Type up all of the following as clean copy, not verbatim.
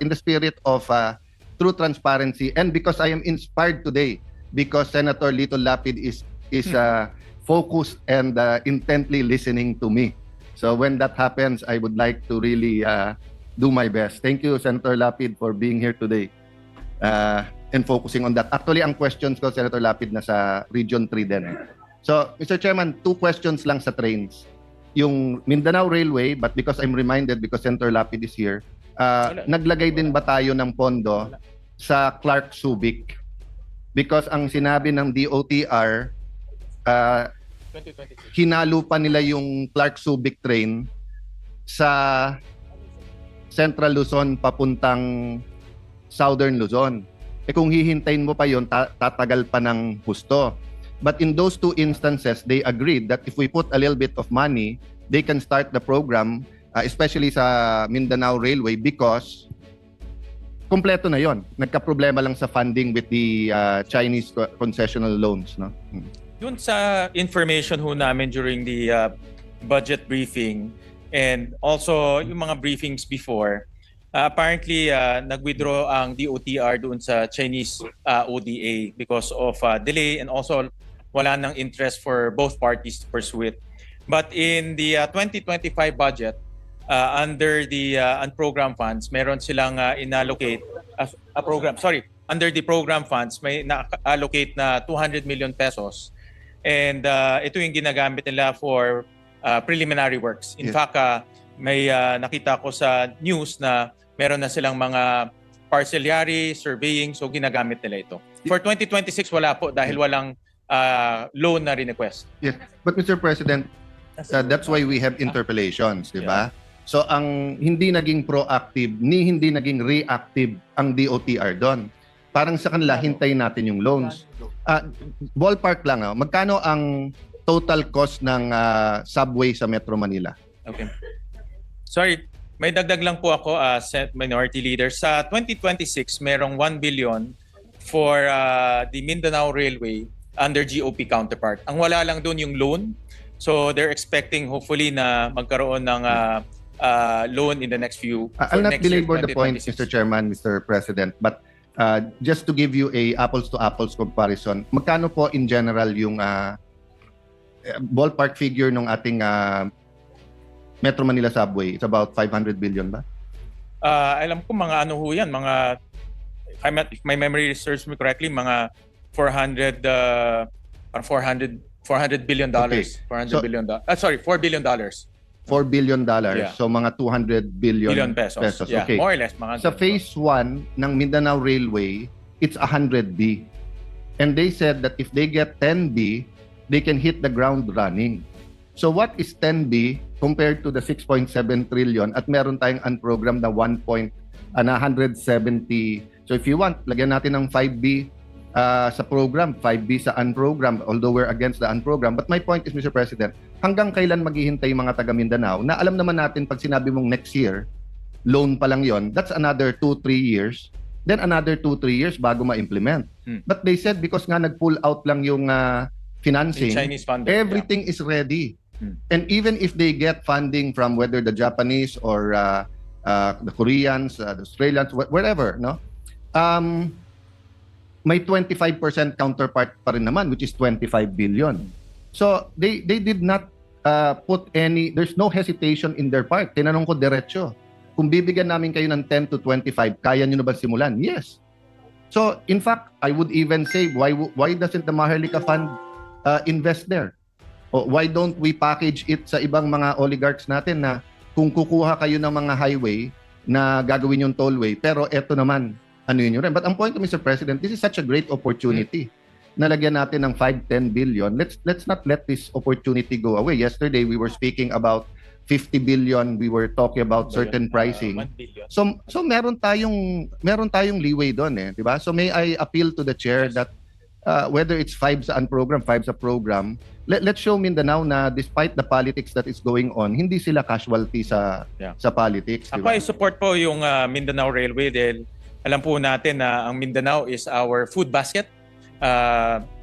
in the spirit of true transparency, and because I am inspired today because Senator Lito Lapid is focused and intently listening to me. So when that happens, I would like to really do my best. Thank you, Senator Lapid, for being here today and focusing on that. Actually, ang questions ko, Senator Lapid, nasa Region 3 din. So, Mr. Chairman, 2 questions lang sa trains. Yung Mindanao Railway, but because I'm reminded, because Senator Lapid is here, naglagay din ba tayo ng pondo sa Clark Subic? Because ang sinabi ng DOTR, 2026. hinalo pa nila yung Clark Subic train sa Central Luzon papuntang Southern Luzon. Kung hihintayin mo pa yon, tatagal pa ng husto. But in those 2 instances, they agreed that if we put a little bit of money, they can start the program, especially sa Mindanao Railway, because kompleto na yon. Nagka-problema lang sa funding with the Chinese concessional loans, no? Dun sa information ho namin during the budget briefing and also yung mga briefings before, apparently nag-withdraw ang DOTR doon sa Chinese ODA because of delay and also wala nang interest for both parties to pursue it. But in the 2025 budget, under the unprogrammed funds, meron silang inallocate a program. Sorry, under the program funds, may na-allocate na 200 million pesos. And ito yung ginagamit nila for preliminary works. In fact, may nakita ko sa news na meron na silang mga parcellary, surveying, so ginagamit nila ito. For 2026, wala po dahil walang loan na request. Yes, but Mr. President, that's why we have interpellations, di ba? So ang hindi naging proactive ni hindi naging reactive ang DOTR doon. Parang sa kanila hintayin natin yung loans. Ballpark lang, magkano ang total cost ng subway sa Metro Manila? Okay. Sorry, may dagdag lang po ako, Minority Leader. Sa 2026, merong 1 billion for the Mindanao Railway under GOP counterpart. Ang wala lang doon yung loan. So they're expecting hopefully na magkaroon ng loan in the next few. I'll not next year, belabor the point, 2026. Mr. Chairman, Mr. President, but just to give you a apples-to-apples comparison, magkano po in general yung ballpark figure ng ating Metro Manila subway? It's about 500 billion ba? Alam ko mga ano ho yan, mga, if my memory serves me correctly, mga 400 billion dollars. Okay. 400 billion dollars. Sorry, $4 billion. $4 billion. Yeah. So mga 200 billion Pesos. Yeah, Okay. more or less. Mga Sa phase 1 ng Mindanao Railway, it's 100B. And they said that if they get 10B, they can hit the ground running. So what is 10B compared to the 6.7 trillion at meron tayong unprogrammed na 170. So if you want, lagyan natin ng 5B sa program, 5B sa unprogrammed, although we're against the unprogrammed. But my point is, Mr. President, hanggang kailan maghihintay mga taga Mindanao na alam naman natin pag sinabi mong next year, loan pa lang yon, that's another 2-3 years, then another 2-3 years bago ma-implement. But they said because nga nag-pull out lang yung financing, Chinese funding, everything is ready. And even if they get funding from whether the Japanese or the Koreans, the Australians, wherever, no? May 25% counterpart pa rin naman, which is 25 billion. So they did not put any, there's no hesitation in their part. Tinanong ko diretso, kung bibigyan namin kayo ng 10 to 25, kaya nyo na ba simulan? Yes. So in fact, I would even say, why doesn't the Maharlika Fund invest there? O why don't we package it sa ibang mga oligarchs natin na kung kukuha kayo ng mga highway na gagawin yung tollway, pero eto naman, ano yun rin. But ang point, Mr. President, this is such a great opportunity. Nalagyan natin ng 5-10 billion. Let's not let this opportunity go away. Yesterday, we were speaking about 50 billion. We were talking about certain pricing. 1 billion. So meron tayong leeway doon, eh, di ba? So may I appeal to the chair that whether it's 5 sa unprogram, 5 sa program, let's show Mindanao na despite the politics that is going on, hindi sila casualty sa politics. Ako ay support po yung Mindanao Railway dahil alam po natin na ang Mindanao is our food basket.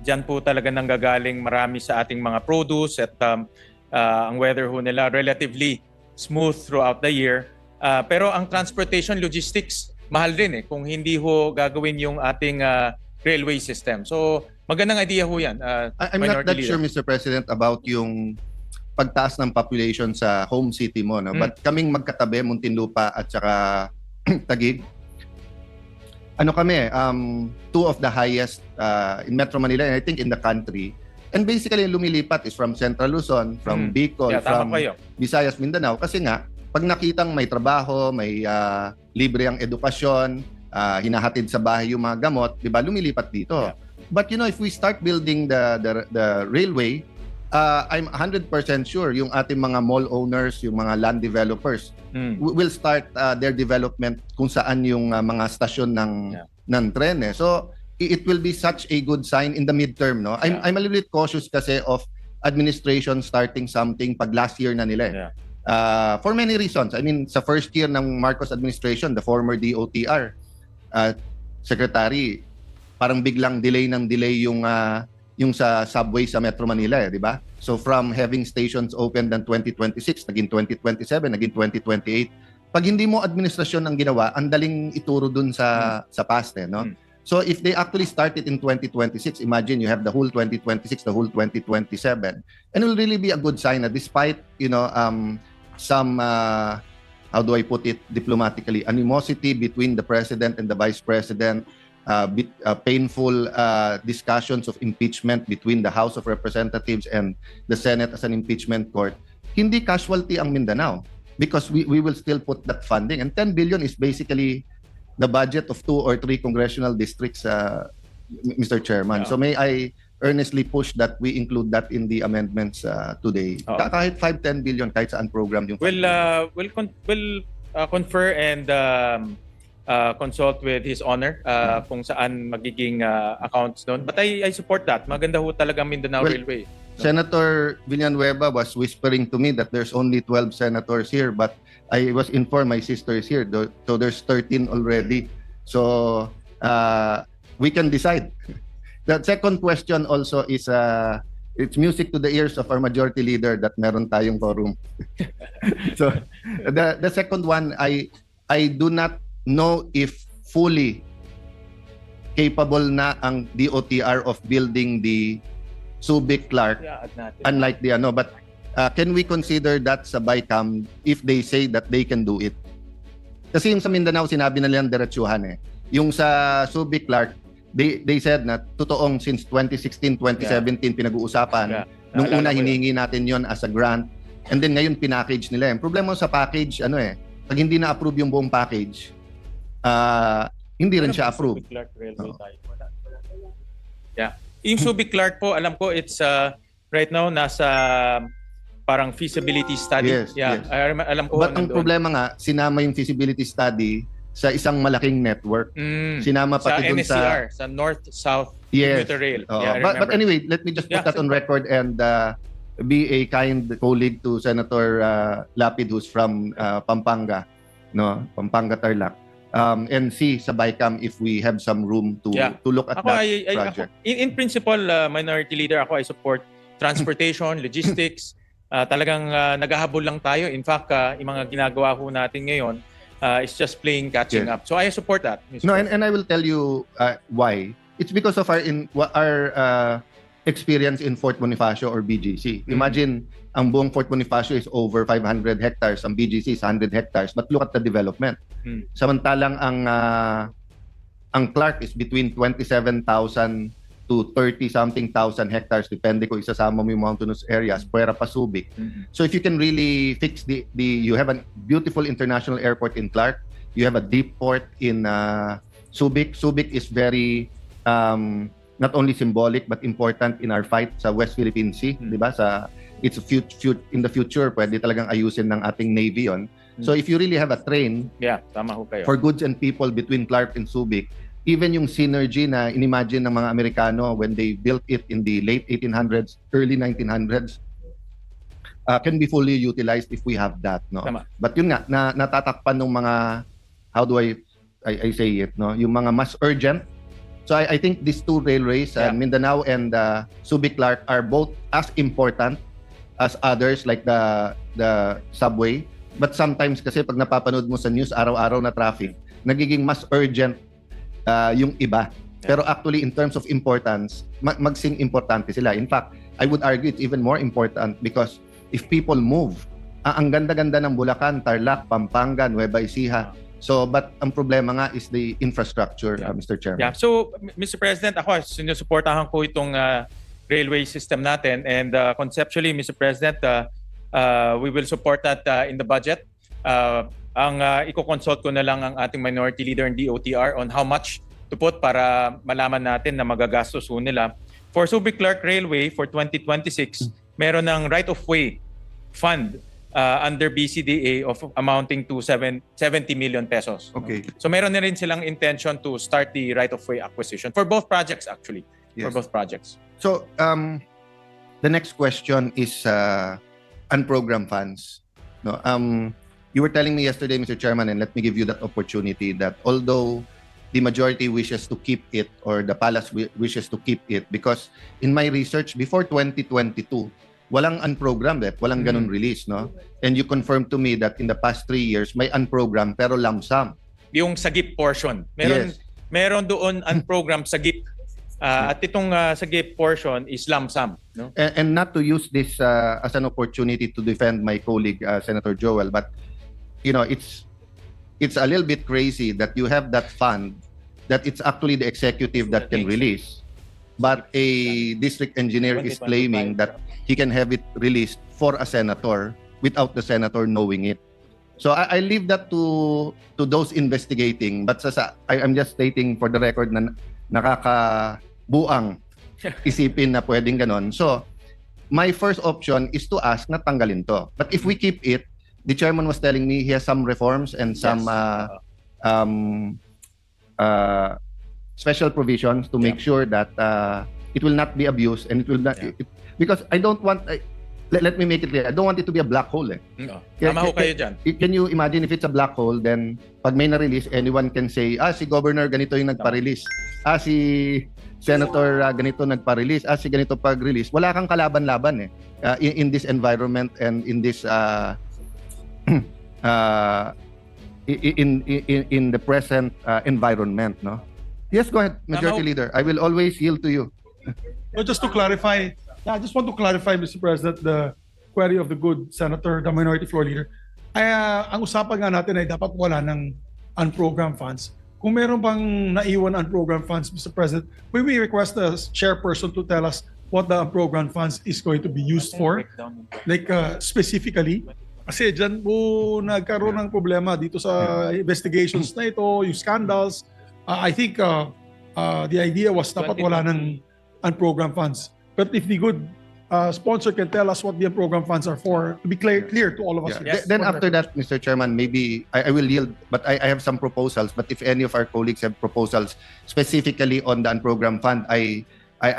Diyan po talaga nanggagaling marami sa ating mga produce at ang weather ho nila relatively smooth throughout the year. Pero ang transportation logistics mahal din kung hindi ho gagawin yung ating railway system. So magandang idea ho yan. I'm not that Minority sure, Leader. Mr. President, about yung pagtaas ng population sa home city mo. No? But kaming magkatabi, Muntinlupa at saka Taguig, ano kami, two of the highest in Metro Manila and I think in the country. And basically, yung lumilipat is from Central Luzon, from Bicol, Yeah, tama from po kayo. Visayas, Mindanao. Kasi nga, pag nakitang may trabaho, may libre ang edukasyon, hinahatid sa bahay yung mga gamot, di ba, lumilipat dito. Yeah. But you know, if we start building the railway, I'm 100% sure yung ating mga mall owners, yung mga land developers, will start their development kung saan yung mga stasyon ng tren. So, it will be such a good sign in the midterm. No? I'm a little bit cautious kasi of administration starting something pag last year na nila. For many reasons. I mean, sa first year ng Marcos administration, the former DOTR secretary, parang biglang delay yung sa subway sa Metro Manila, di ba? So from having stations opened in 2026, naging 2027, naging 2028. Pag hindi mo administrasyon ang ginawa, ang daling ituro dun sa past, no? So if they actually started in 2026, imagine you have the whole 2026, the whole 2027, and it will really be a good sign that despite, you know, some how do I put it diplomatically, animosity between the president and the vice president, painful discussions of impeachment between the House of Representatives and the Senate as an impeachment court, hindi casualty ang Mindanao because we will still put that funding. And 10 billion is basically the budget of 2 or 3 congressional districts, Mr. Chairman. So may I earnestly push that we include that in the amendments today. Kahit 5-10 billion, kahit saan program yung We'll confer and consult with His Honor kung saan magiging accounts doon. But I support that. Maganda ho talaga Mindanao Railway. Senator Villanueva was whispering to me that there's only 12 senators here, but I was informed my sister is here, so there's 13 already. So we can decide. The second question also is it's music to the ears of our majority leader that meron tayong quorum. So the second one, I do not know if fully capable na ang DOTR of building the Subic Clark, unlike the ano, but can we consider that sa BICAM if they say that they can do it? Kasi yung sa Mindanao, sinabi na nilang diretsuhan Yung sa Subic Clark, they said na totoong since 2016, 2017 pinag-uusapan. Nung una hiningi natin yon as a grant, and then ngayon pinackage nila. Yung problema sa package, pag hindi na-approve yung buong package, hindi rin siya approve. Yung Subic Clark po, alam ko it's right now nasa parang feasibility study. Yes. Alam ko. But ang problema nga, sinama yung feasibility study sa isang malaking network. Sinama pati dun NSCR, sa North-South Commuter Rail. But anyway, let me just put that on record and be a kind colleague to Senator Lapid, who's from Pampanga, Pampanga Tarlac. And see sa BICAM if we have some room to look at that project. In principle, Minority Leader, I support transportation, logistics. Talagang naghahabol lang tayo. In fact, yung mga ginagawa ho natin ngayon is just playing catching up. So I support that. And I will tell you why. It's because of our experience in Fort Bonifacio or BGC. Imagine, ang buong Fort Bonifacio is over 500 hectares, ang BGC is 100 hectares, but look at the development. Samantalang ang Clark is between 27,000 to 30-something thousand hectares, depende kung isasama mo yung mountainous areas, puwera pa Subic. So if you can really fix you have a beautiful international airport in Clark, you have a deep port in Subic. Subic is very not only symbolic but important in our fight sa West Philippine Sea, di ba? It's in the future, pwede talagang ayusin ng ating Navy yon. So if you really have a train tama ho kayo. for goods and people between Clark and Subic, even yung synergy na inimagine ng mga Amerikano when they built it in the late 1800s, early 1900s, can be fully utilized if we have that. Tama. But yun nga, natatakpan ng mga, how do I say it, yung mga mas urgent. So I think these two railways, Mindanao and Subic Clark, are both as important as others like the subway. But sometimes kasi pag napapanood mo sa news, araw-araw na traffic, nagiging mas urgent yung iba. Pero actually, in terms of importance, magsing importante sila. In fact, I would argue it's even more important because if people move, ang ganda-ganda ng Bulacan, Tarlac, Pampanga, Nueva Ecija. So, but ang problema nga is the infrastructure, Mr. Chairman. Yeah. So, Mr. President, ako, sinusuportahan ko itong railway system natin. And conceptually, Mr. President, we will support that in the budget. Ang i-consult ko na lang ang ating minority leader in DOTR on how much to put para malaman natin na magagastos ho nila. For Subic Clark Railway, for 2026, meron ng right-of-way fund under BCDA of amounting to 70 million pesos. Okay. So meron na rin silang intention to start the right-of-way acquisition for both projects actually. Yes. For both projects. So, the next question is unprogrammed funds. No, you were telling me yesterday, Mr. Chairman, and let me give you that opportunity that although the majority wishes to keep it or the palace wishes to keep it because in my research before 2022, walang unprogrammed walang ganun release, no? And you confirmed to me that in the past 3 years may unprogrammed pero lump sum. Yung sagip portion. Yes. Meron doon unprogrammed sagip. At itong sagip portion is lump sum, no? And not to use this as an opportunity to defend my colleague Senator Joel, but you know, it's a little bit crazy that you have that fund that it's actually the executive that can release, but a district engineer is claiming that he can have it released for a senator without the senator knowing it. So I leave that to those investigating, but I'm just stating for the record na nakakabuang isipin na pwedeng ganon. So my first option is to ask na tanggalin to. But if we keep it, the chairman was telling me he has some reforms and some special provisions to make sure that it will not be abused and it will not because I don't want let me make it clear, I don't want it to be a black hole. No. Tama ho kayo dyan. Can you imagine if it's a black hole, then pag may na-release, anyone can say, si Governor ganito yung nagpa-release. Si Senator ganito nagpa-release. Si ganito pag-release. Wala kang kalaban-laban in this environment and in this in the present environment, no? Yes, go ahead, Majority Leader. I will always yield to you. Well, just to clarify, I just want to clarify, Mr. President, the query of the good Senator, the Minority Floor Leader. Ang usapan nga natin ay dapat wala ng unprogrammed funds. Kung meron bang naiwan unprogrammed funds, Mr. President, we request the chairperson to tell us what the unprogrammed funds is going to be used for, like specifically. Kasi dyan po nagkaroon ng problema dito sa investigations na ito, yung scandals. I think the idea was dapat wala ng unprogrammed funds. But if the good sponsor can tell us what the unprogrammed funds are for, to be clear to all of us. Yeah. Then after that, Mr. Chairman, maybe I will yield, but I have some proposals. But if any of our colleagues have proposals specifically on the unprogrammed fund, I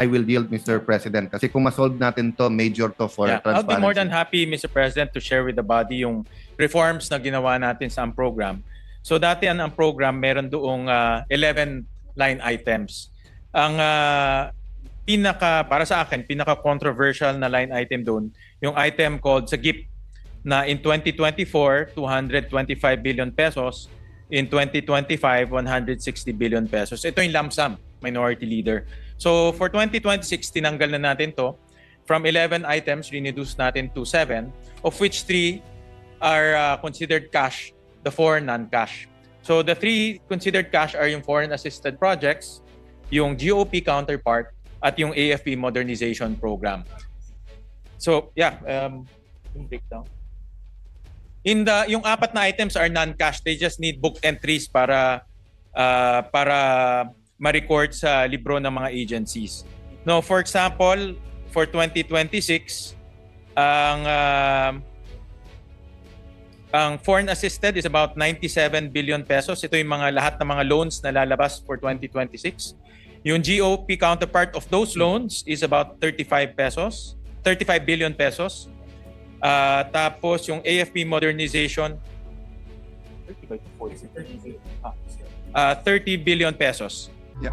will yield, Mr. President. Kasi kung ma-solve natin to, major to for transparency. I'll be more than happy, Mr. President, to share with the body yung reforms na ginawa natin sa program. So dati ang program, meron doong 11 line items. Ang para sa akin, pinaka-controversial na line item doon, yung item called Sagip, na in 2024, 225 billion pesos. In 2025, 160 billion pesos. Ito yung lump sum, Minority Leader. So for 2026, tinanggal na natin to. From 11 items, reduce natin to 7, of which 3 are considered cash, the 4 non-cash. So the 3 considered cash are yung foreign assisted projects, yung GOP counterpart, at yung AFP modernization program. So yung breakdown. Yung 4 na items are non-cash. They just need book entries para ma-record sa libro ng mga agencies. No, for example, for 2026, ang foreign assisted is about 97 billion pesos. Ito yung lahat ng mga loans na lalabas for 2026. Yung GOP counterpart of those loans is about 35 billion pesos. Tapos yung AFP modernization 30 billion pesos. Yeah.